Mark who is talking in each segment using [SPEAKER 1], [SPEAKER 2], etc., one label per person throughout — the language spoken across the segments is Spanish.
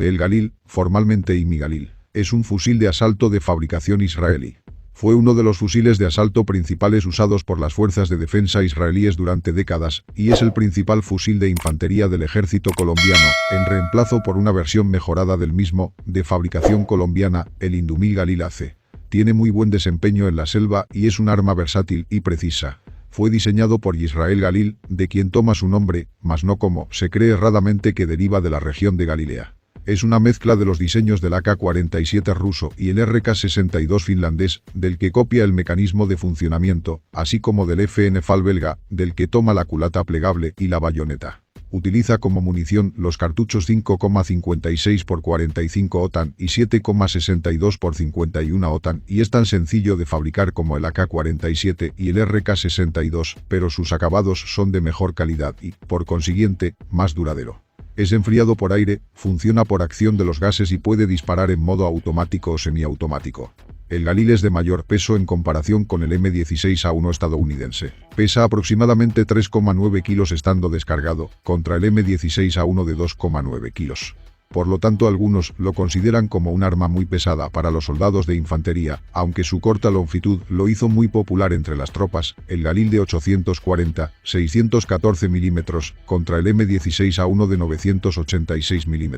[SPEAKER 1] El Galil, formalmente IMI Galil, es un fusil de asalto de fabricación israelí. Fue uno de los fusiles de asalto principales usados por las fuerzas de defensa israelíes durante décadas, y es el principal fusil de infantería del ejército colombiano, en reemplazo por una versión mejorada del mismo, de fabricación colombiana, el Indumil Galil AC. Tiene muy buen desempeño en la selva y es un arma versátil y precisa. Fue diseñado por Yisrael Galil, de quien toma su nombre, mas no como se cree erradamente que deriva de la región de Galilea. Es una mezcla de los diseños del AK-47 ruso y el RK-62 finlandés, del que copia el mecanismo de funcionamiento, así como del FN-FAL belga, del que toma la culata plegable y la bayoneta. Utiliza como munición los cartuchos 5,56 x 45 OTAN y 7,62 x 51 OTAN y es tan sencillo de fabricar como el AK-47 y el RK-62, pero sus acabados son de mejor calidad y, por consiguiente, más duradero. Es enfriado por aire, funciona por acción de los gases y puede disparar en modo automático o semiautomático. El Galil es de mayor peso en comparación con el M16A1 estadounidense. Pesa aproximadamente 3,9 kilos estando descargado, contra el M16A1 de 2,9 kilos. Por lo tanto, algunos lo consideran como un arma muy pesada para los soldados de infantería, aunque su corta longitud lo hizo muy popular entre las tropas. El Galil de 840-614 mm contra el M16A1 de 986 mm.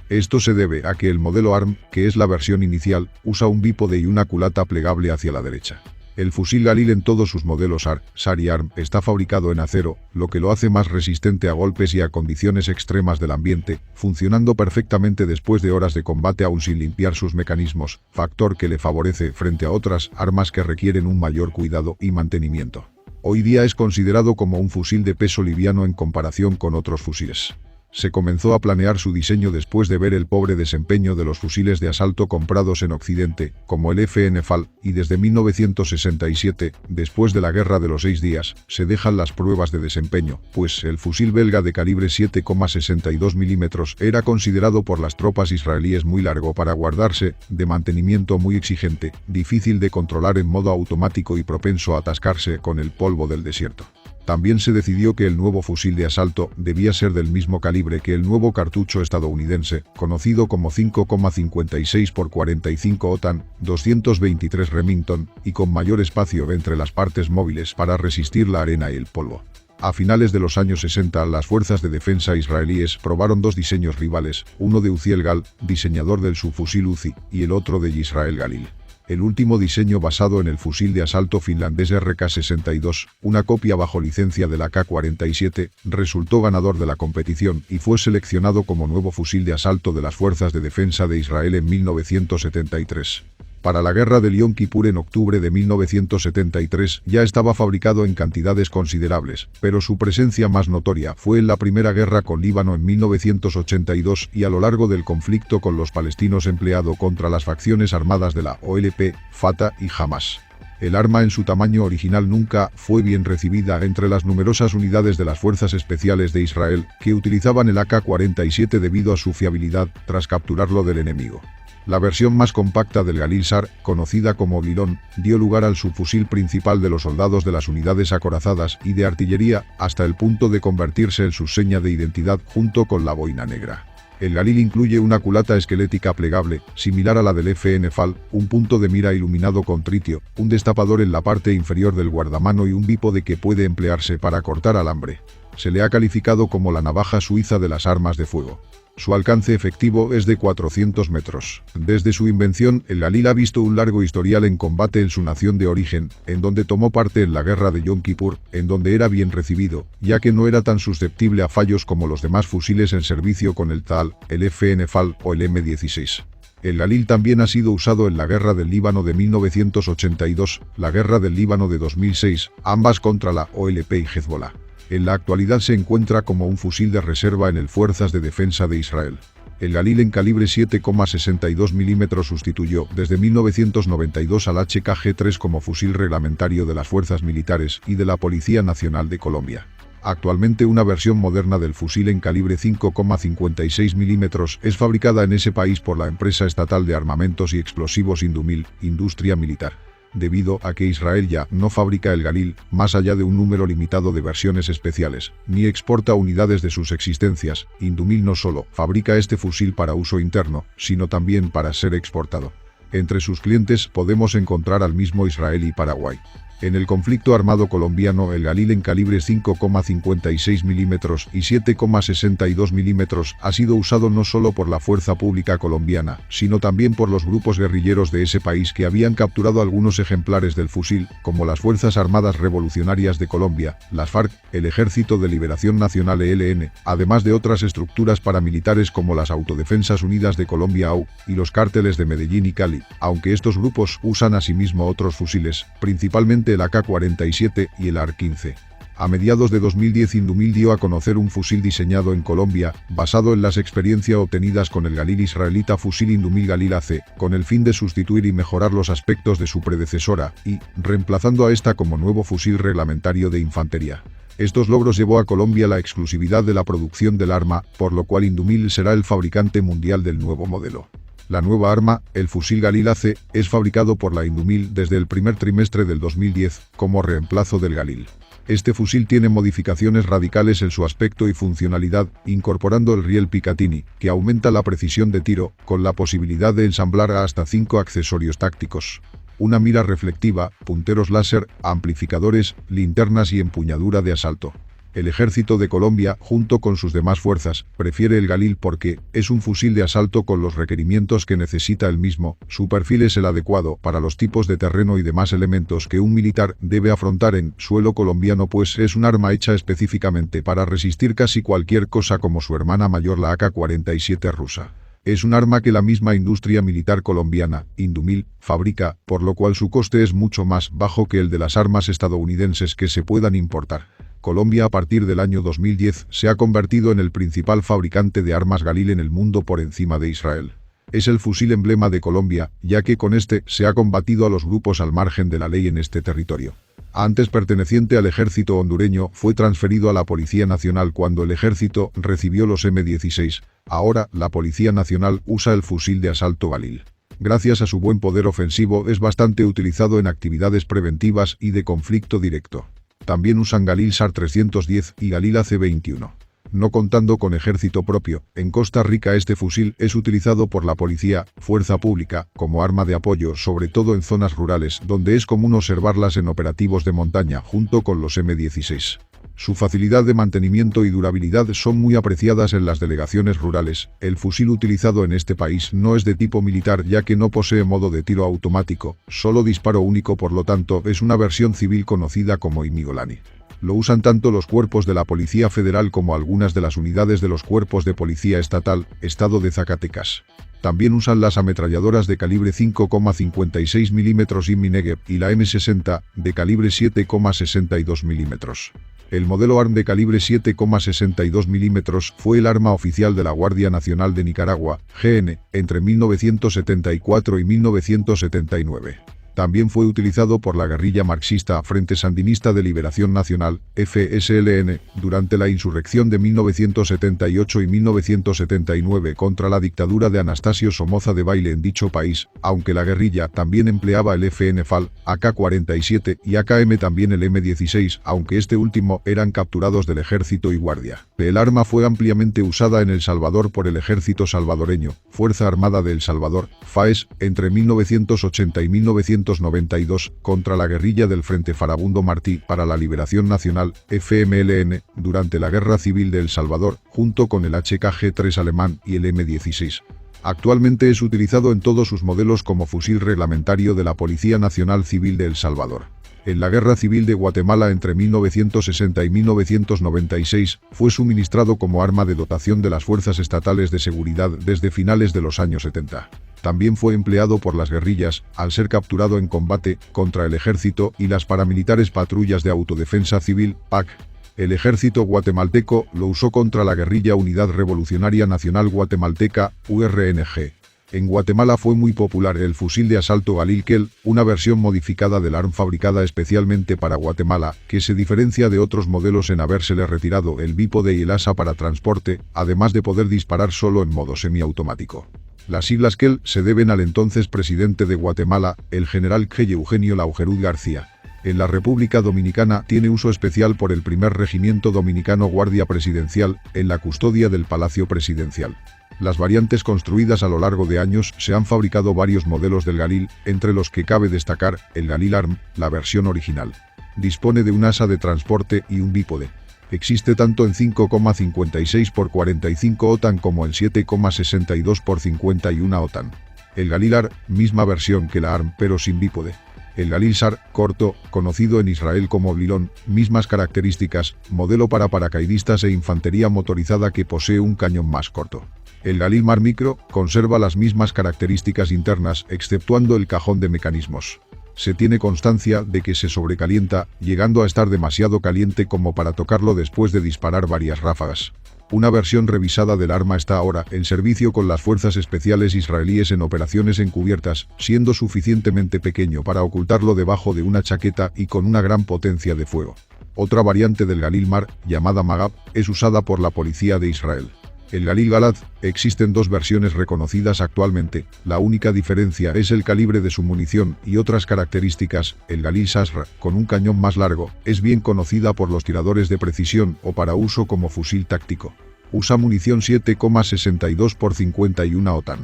[SPEAKER 1] Esto se debe a que el modelo ARM, que es la versión inicial, usa un bípode y una culata plegable hacia la derecha. El fusil Galil en todos sus modelos SAR y ARM está fabricado en acero, lo que lo hace más resistente a golpes y a condiciones extremas del ambiente, funcionando perfectamente después de horas de combate aún sin limpiar sus mecanismos, factor que le favorece frente a otras armas que requieren un mayor cuidado y mantenimiento. Hoy día es considerado como un fusil de peso liviano en comparación con otros fusiles. Se comenzó a planear su diseño después de ver el pobre desempeño de los fusiles de asalto comprados en Occidente, como el FN-FAL, y desde 1967, después de la Guerra de los 6 días, se dejan las pruebas de desempeño, pues el fusil belga de calibre 7,62 mm era considerado por las tropas israelíes muy largo para guardarse, de mantenimiento muy exigente, difícil de controlar en modo automático y propenso a atascarse con el polvo del desierto. También se decidió que el nuevo fusil de asalto debía ser del mismo calibre que el nuevo cartucho estadounidense, conocido como 5,56 x 45 OTAN, 223 Remington, y con mayor espacio entre las partes móviles para resistir la arena y el polvo. A finales de los años 60, las fuerzas de defensa israelíes probaron dos diseños rivales, uno de Uziel Gal, diseñador del subfusil Uzi, y el otro de Yisrael Galil. El último diseño basado en el fusil de asalto finlandés RK-62, una copia bajo licencia del AK-47, resultó ganador de la competición y fue seleccionado como nuevo fusil de asalto de las fuerzas de defensa de Israel en 1973. Para la guerra del Yom Kippur en octubre de 1973 ya estaba fabricado en cantidades considerables, pero su presencia más notoria fue en la primera guerra con Líbano en 1982 y a lo largo del conflicto con los palestinos empleado contra las facciones armadas de la OLP, Fatah y Hamas. El arma en su tamaño original nunca fue bien recibida entre las numerosas unidades de las Fuerzas Especiales de Israel que utilizaban el AK-47 debido a su fiabilidad tras capturarlo del enemigo. La versión más compacta del Galil SAR, conocida como Glilón, dio lugar al subfusil principal de los soldados de las unidades acorazadas y de artillería, hasta el punto de convertirse en su seña de identidad junto con la boina negra. El Galil incluye una culata esquelética plegable, similar a la del FN-FAL, un punto de mira iluminado con tritio, un destapador en la parte inferior del guardamano y un bípode que puede emplearse para cortar alambre. Se le ha calificado como la navaja suiza de las armas de fuego. Su alcance efectivo es de 400 metros. Desde su invención, el Galil ha visto un largo historial en combate en su nación de origen, en donde tomó parte en la guerra de Yom Kippur, en donde era bien recibido, ya que no era tan susceptible a fallos como los demás fusiles en servicio con el TAL, el FN-FAL o el M16. El Galil también ha sido usado en la Guerra del Líbano de 1982, la Guerra del Líbano de 2006, ambas contra la OLP y Hezbollah. En la actualidad se encuentra como un fusil de reserva en el Fuerzas de Defensa de Israel. El Galil en calibre 7,62 mm sustituyó desde 1992 al HKG-3 como fusil reglamentario de las fuerzas militares y de la Policía Nacional de Colombia. Actualmente una versión moderna del fusil en calibre 5,56 mm es fabricada en ese país por la empresa estatal de armamentos y explosivos Indumil, Industria Militar. debido a que Israel ya no fabrica el Galil, más allá de un número limitado de versiones especiales, ni exporta unidades de sus existencias. Indumil no solo fabrica este fusil para uso interno, sino también para ser exportado. Entre sus clientes podemos encontrar al mismo Israel y Paraguay. En el conflicto armado colombiano, el Galil en calibre 5,56 mm y 7,62 mm ha sido usado no solo por la fuerza pública colombiana, sino también por los grupos guerrilleros de ese país que habían capturado algunos ejemplares del fusil, como las Fuerzas Armadas Revolucionarias de Colombia, las FARC, el Ejército de Liberación Nacional ELN, además de otras estructuras paramilitares como las Autodefensas Unidas de Colombia AU, y los cárteles de Medellín y Cali, aunque estos grupos usan asimismo otros fusiles, principalmente el AK-47 y el AR-15. A mediados de 2010 Indumil dio a conocer un fusil diseñado en Colombia, basado en las experiencias obtenidas con el Galil israelita fusil Indumil Galil AC, con el fin de sustituir y mejorar los aspectos de su predecesora, y reemplazando a esta como nuevo fusil reglamentario de infantería. Estos logros llevó a Colombia la exclusividad de la producción del arma, por lo cual Indumil será el fabricante mundial del nuevo modelo. La nueva arma, el fusil Galil AC, es fabricado por la Indumil desde el primer trimestre del 2010, como reemplazo del Galil. Este fusil tiene modificaciones radicales en su aspecto y funcionalidad, incorporando el riel Picatinny, que aumenta la precisión de tiro, con la posibilidad de ensamblar hasta 5 accesorios tácticos. Una mira reflectiva, punteros láser, amplificadores, linternas y empuñadura de asalto. El Ejército de Colombia, junto con sus demás fuerzas, prefiere el Galil porque es un fusil de asalto con los requerimientos que necesita el mismo. Su perfil es el adecuado para los tipos de terreno y demás elementos que un militar debe afrontar en suelo colombiano, pues es un arma hecha específicamente para resistir casi cualquier cosa, como su hermana mayor la AK-47 rusa. Es un arma que la misma industria militar colombiana, Indumil, fabrica, por lo cual su coste es mucho más bajo que el de las armas estadounidenses que se puedan importar. Colombia a partir del año 2010 se ha convertido en el principal fabricante de armas Galil en el mundo por encima de Israel. Es el fusil emblema de Colombia, ya que con este se ha combatido a los grupos al margen de la ley en este territorio. Antes perteneciente al ejército hondureño, fue transferido a la Policía Nacional cuando el ejército recibió los M16. Ahora, la Policía Nacional usa el fusil de asalto Galil. Gracias a su buen poder ofensivo es bastante utilizado en actividades preventivas y de conflicto directo. También usan Galil SAR 310 y Galil AC-21. No contando con ejército propio, en Costa Rica este fusil es utilizado por la policía, fuerza pública, como arma de apoyo, sobre todo en zonas rurales, donde es común observarlas en operativos de montaña junto con los M16. Su facilidad de mantenimiento y durabilidad son muy apreciadas en las delegaciones rurales. El fusil utilizado en este país no es de tipo militar, ya que no posee modo de tiro automático, solo disparo único, por lo tanto es una versión civil conocida como Imigolani. Lo usan tanto los cuerpos de la Policía Federal como algunas de las unidades de los cuerpos de policía estatal, Estado de Zacatecas. También usan las ametralladoras de calibre 5,56 mm IMI Negev y la M60 de calibre 7,62 mm. El modelo ARM de calibre 7,62 mm fue el arma oficial de la Guardia Nacional de Nicaragua, GN, entre 1974 y 1979. También fue utilizado por la guerrilla marxista Frente Sandinista de Liberación Nacional, FSLN, durante la insurrección de 1978 y 1979 contra la dictadura de Anastasio Somoza Debayle en dicho país, aunque la guerrilla también empleaba el FN-FAL, AK-47 y AKM, también el M16, aunque este último eran capturados del ejército y guardia. El arma fue ampliamente usada en El Salvador por el ejército salvadoreño, Fuerza Armada de El Salvador, FAES, entre 1980 y 1992 contra la guerrilla del Frente Farabundo Martí para la Liberación Nacional, FMLN, durante la Guerra Civil de El Salvador, junto con el HKG-3 alemán y el M16. Actualmente es utilizado en todos sus modelos como fusil reglamentario de la Policía Nacional Civil de El Salvador. En la Guerra Civil de Guatemala entre 1960 y 1996, fue suministrado como arma de dotación de las fuerzas estatales de seguridad desde finales de los años 70. También fue empleado por las guerrillas, al ser capturado en combate contra el ejército y las paramilitares patrullas de autodefensa civil, PAC. El ejército guatemalteco lo usó contra la guerrilla Unidad Revolucionaria Nacional Guatemalteca, URNG. En Guatemala fue muy popular el fusil de asalto Galil Kell, una versión modificada del ARM fabricada especialmente para Guatemala, que se diferencia de otros modelos en habérsele retirado el bípode y el asa para transporte, además de poder disparar solo en modo semiautomático. Las siglas Kell se deben al entonces presidente de Guatemala, el general G. Eugenio Laugerud García. En la República Dominicana tiene uso especial por el primer regimiento dominicano Guardia Presidencial, en la custodia del Palacio Presidencial. Las variantes construidas a lo largo de años se han fabricado varios modelos del Galil, entre los que cabe destacar el Galil ARM, la versión original. Dispone de un asa de transporte y un bípode. Existe tanto en 5,56 x 45 OTAN como en 7,62 x 51 OTAN. El Galil AR, misma versión que la ARM pero sin bípode. El Galil SAR, corto, conocido en Israel como Blilón, mismas características, modelo para paracaidistas e infantería motorizada que posee un cañón más corto. El Galil MAR Micro conserva las mismas características internas, exceptuando el cajón de mecanismos. Se tiene constancia de que se sobrecalienta, llegando a estar demasiado caliente como para tocarlo después de disparar varias ráfagas. Una versión revisada del arma está ahora en servicio con las fuerzas especiales israelíes en operaciones encubiertas, siendo suficientemente pequeño para ocultarlo debajo de una chaqueta y con una gran potencia de fuego. Otra variante del Galil MAR, llamada Magab, es usada por la policía de Israel. El Galil Galad, existen dos versiones reconocidas actualmente, la única diferencia es el calibre de su munición y otras características. El Galil Sasra, con un cañón más largo, es bien conocida por los tiradores de precisión o para uso como fusil táctico. Usa munición 7,62 x 51 OTAN.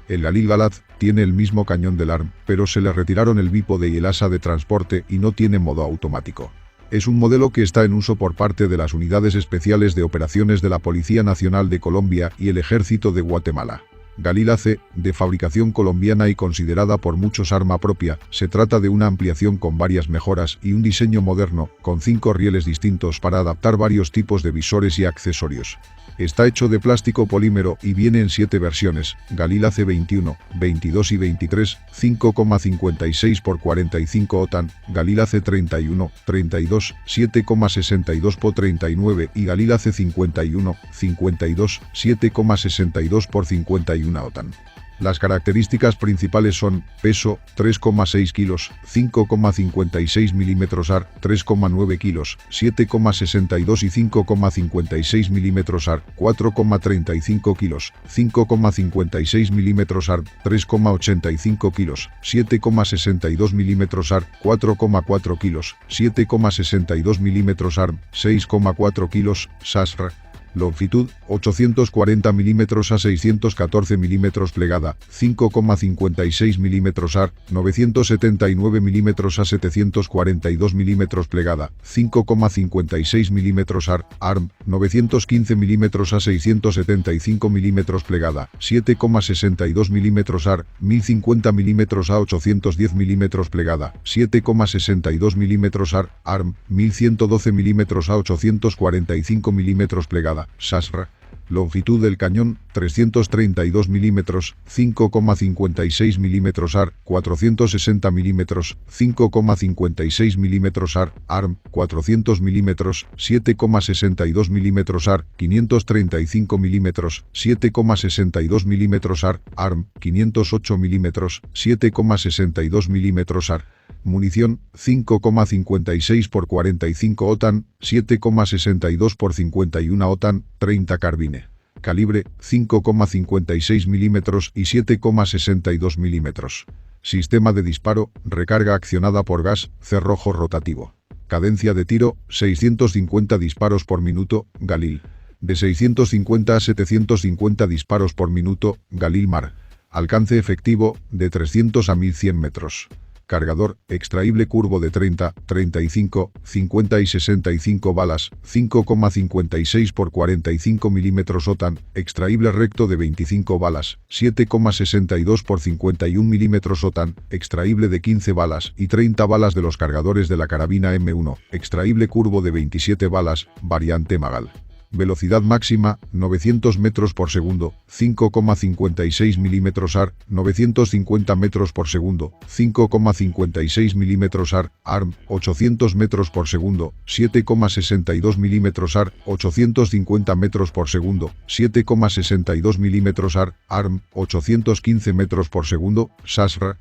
[SPEAKER 1] El Galil Galad tiene el mismo cañón del ARM, pero se le retiraron el bípode y el asa de transporte y no tiene modo automático. Es un modelo que está en uso por parte de las Unidades Especiales de Operaciones de la Policía Nacional de Colombia y el Ejército de Guatemala. Galil AC, de fabricación colombiana y considerada por muchos arma propia, se trata de una ampliación con varias mejoras y un diseño moderno, con 5 rieles distintos para adaptar varios tipos de visores y accesorios. Está hecho de plástico polímero y viene en 7 versiones, Galil AC 21, 22 y 23, 5,56 x 45 OTAN, Galil AC 31, 32, 7,62 x 39 y Galil AC 51, 52, 7,62 x 51 OTAN. Las características principales son: peso, 3,6 kilos, 5,56 mm AR, 3,9 kilos, 7,62 y 5,56 mm AR, 4,35 kilos, 5,56 mm AR, 3,85 kilos, 7,62 mm AR, 4,4 kilos, 7,62 mm AR, 6,4 kilos, Sasra. Longitud, 840 mm a 614 mm plegada, 5,56 mm AR, 979 mm a 742 mm plegada, 5,56 mm AR, ARM, 915 mm a 675 mm plegada, 7,62 mm AR, 1050 mm a 810 mm plegada, 7,62 mm AR, ARM, 1112 mm a 845 mm plegada. Sasra. Longitud del cañón, 332 mm, 5,56 mm AR, 460 mm, 5,56 mm AR, ARM, 400 mm, 7,62 mm AR, 535 mm, 7,62 mm AR, ARM, 508 mm, 7,62 mm AR. Munición, 5,56 x 45 OTAN, 7,62 x 51 OTAN, 30 carbine. Calibre, 5,56 mm y 7,62 mm. Sistema de disparo, recarga accionada por gas, cerrojo rotativo. Cadencia de tiro, 650 disparos por minuto, Galil. De 650 a 750 disparos por minuto, Galil MAR. Alcance efectivo, de 300 a 1100 metros. Cargador, extraíble curvo de 30, 35, 50 y 65 balas, 5,56 x 45 mm OTAN, extraíble recto de 25 balas, 7,62 x 51 mm OTAN, extraíble de 15 balas y 30 balas de los cargadores de la carabina M1, extraíble curvo de 27 balas, variante Magal. Velocidad máxima, 900 metros por segundo, 5,56 mm AR, 950 metros por segundo, 5,56 mm AR, ARM, 800 metros por segundo, 7,62 mm AR, 850 metros por segundo, 7,62 mm AR, ARM, 815 metros por segundo, SASR,